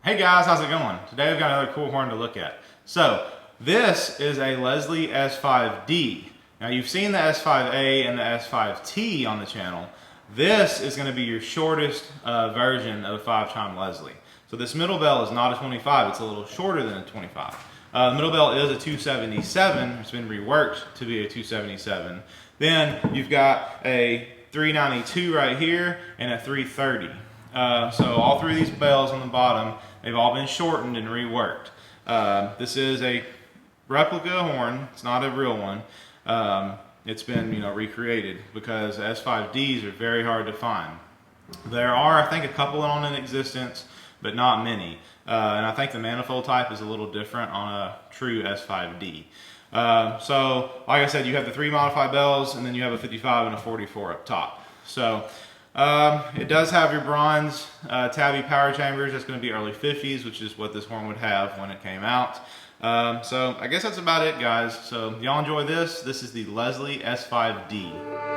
Hey guys, how's it going? Today we've got another cool horn to look at. So this is a Leslie S5D. Now you've seen the S5A and the S5T on the channel. This is going to be your shortest version of a 5-chime Leslie. So this middle bell is not a 25, it's a little shorter than a 25. The middle bell is a 277, it's been reworked to be a 277. Then you've got a 392 right here and a 330. So all three of these bells on the bottom, they've all been shortened and reworked. This is a replica horn, it's not a real one. It's been recreated because S5Ds are very hard to find. There are, I think, a couple on in existence, but not many. And I think the manifold type is a little different on a true S5D. So, like I said, you have the 3 modified bells, and then you have a 55 and a 44 up top. So, it does have your bronze Tabby power chambers. That's going to be early 50s, which is what this horn would have when it came out. So, I guess that's about it, guys. So, y'all enjoy this. This is the Leslie S5D.